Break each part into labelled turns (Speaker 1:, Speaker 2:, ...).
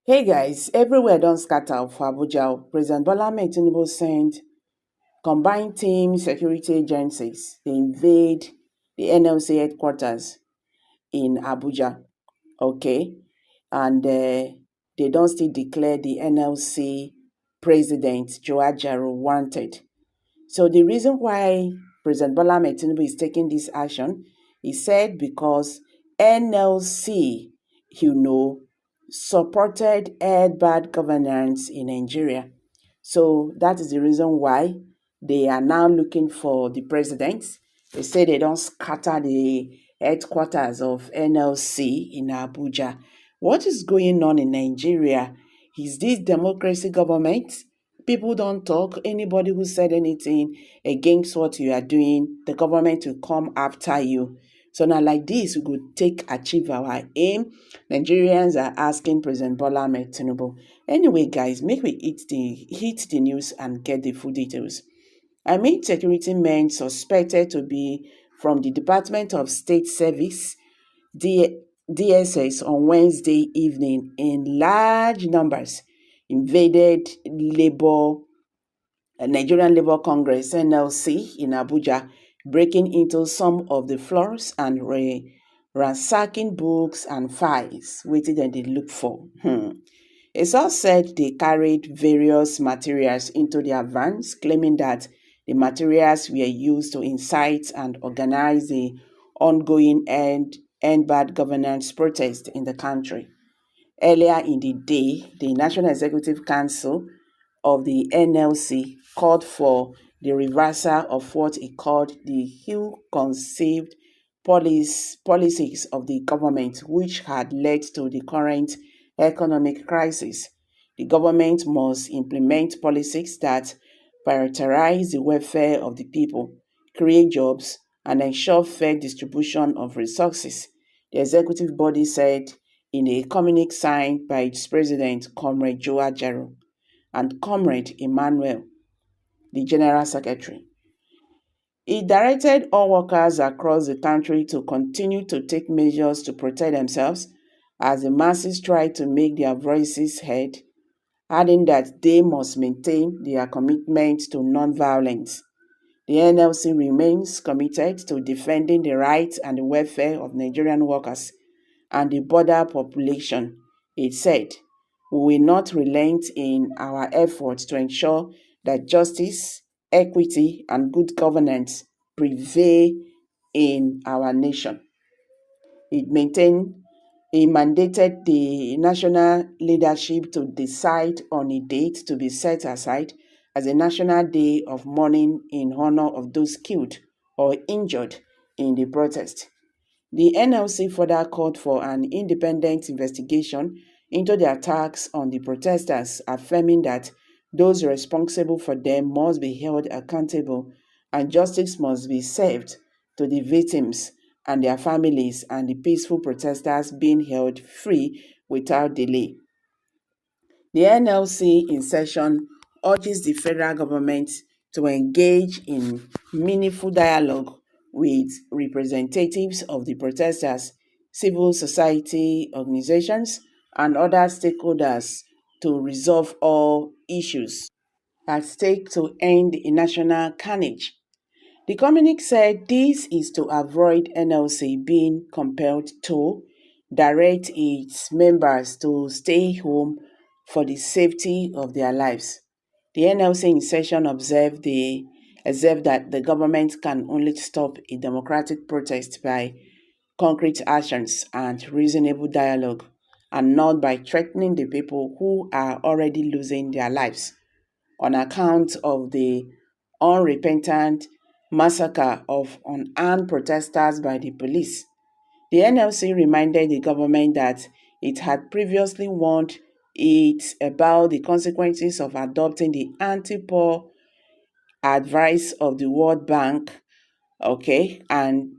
Speaker 1: Hey guys, everywhere don't scatter for Abuja. President Bola Ahmed Tinubu sent combined team security agencies. They invade the NLC headquarters in Abuja. Okay, and they don't still declare the NLC president Joe Jaro wanted. So the reason why President Bola Ahmed Tinubu is taking this action, he said because NLC, supported bad governance in Nigeria. So that is the reason why they are now looking for the president. They say they don't scatter the headquarters of NLC in Abuja. What is going on in Nigeria? Is this democracy government? People don't talk. Anybody who said anything against what you are doing, the government will come after you. So now like this, we could achieve our aim. Nigerians are asking President Bola Ahmed Tinubu. Anyway, guys, make we hit the news and get the full details. Security men suspected to be from the Department of State Service, DSS, on Wednesday evening in large numbers invaded Nigerian Labour Congress (NLC) in Abuja, breaking into some of the floors and ransacking books and files. Wetin dem dey look for? A source said they carried various materials into their vans, claiming that the materials were used to incite and organize the ongoing end bad governance protest in the country. Earlier in the day, the National Executive Council of the NLC called for the reversal of what he called the ill-conceived policies of the government, which had led to the current economic crisis. The government must implement policies that prioritize the welfare of the people, create jobs, and ensure fair distribution of resources, the executive body said in a communique signed by its president, Comrade Joe Ajero, and Comrade Emmanuel, the General Secretary. It directed all workers across the country to continue to take measures to protect themselves as the masses try to make their voices heard, adding that they must maintain their commitment to non-violence. The NLC remains committed to defending the rights and the welfare of Nigerian workers and the border population, it said. We will not relent in our efforts to ensure that justice, equity, and good governance prevail in our nation. It mandated the national leadership to decide on a date to be set aside as a national day of mourning in honor of those killed or injured in the protest. The NLC further called for an independent investigation into the attacks on the protesters, affirming that those responsible for them must be held accountable and justice must be served to the victims and their families, and the peaceful protesters being held free without delay. The NLC in session urges the federal government to engage in meaningful dialogue with representatives of the protesters, civil society organizations, and other stakeholders to resolve all issues at stake to end the national carnage. The communique said this is to avoid NLC being compelled to direct its members to stay home for the safety of their lives. The NLC in session observed that the government can only stop a democratic protest by concrete actions and reasonable dialogue, and not by threatening the people who are already losing their lives on account of the unrepentant massacre of unarmed protesters by the police. The NLC reminded the government that it had previously warned it about the consequences of adopting the anti-poor advice of the World Bank, and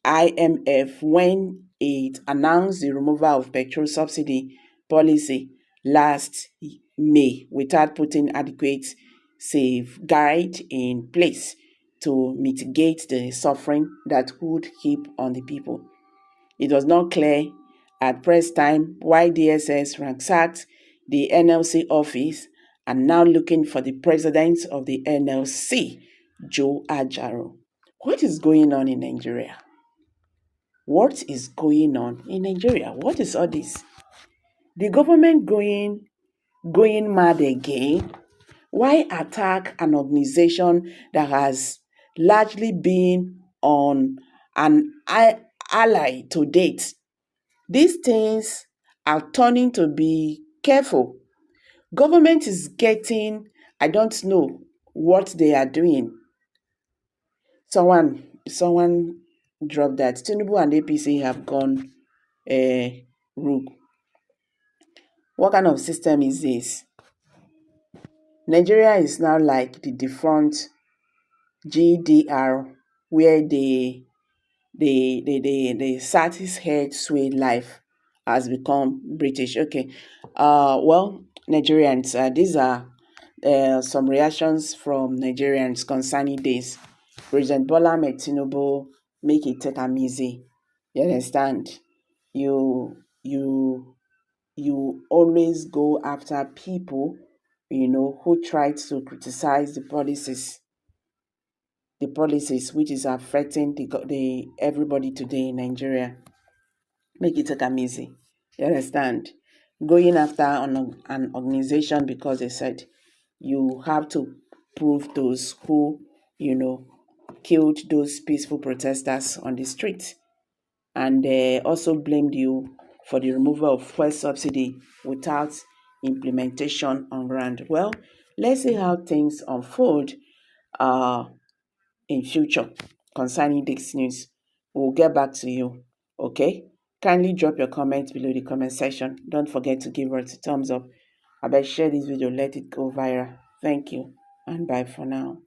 Speaker 1: IMF when it announced the removal of petrol subsidy policy last May without putting adequate safeguard in place to mitigate the suffering that would heap on the people. It was not clear at press time why DSS ransacked the NLC office and now looking for the president of the NLC, Joe Ajaro. What is going on in Nigeria? What is going on in Nigeria? What is all this? The government going mad again? Why attack an organization that has largely been on an ally to date? These things are turning to be careful. Government is getting, I don't know what they are doing. Someone dropped that Tinubu and APC have gone rogue. What kind of system is this? Nigeria is now like the defunct GDR, where the Satishead sway life has become British. Okay. Well, Nigerians, these are some reactions from Nigerians concerning this. President Bola Ahmed Tinubu, make it take am easy. You understand? You always go after people, who try to criticize the policies which is affecting the everybody today in Nigeria. Make it take am easy. You understand? Going after an organization because they said you have to prove those who, killed those peaceful protesters on the street. And they also blamed you for the removal of fuel subsidy without implementation on ground. Well, let's see how things unfold in future concerning this news. We'll get back to you. Okay? Kindly drop your comments below the comment section. Don't forget to give us a thumbs up. I bet share this video, let it go viral. Thank you and bye for now.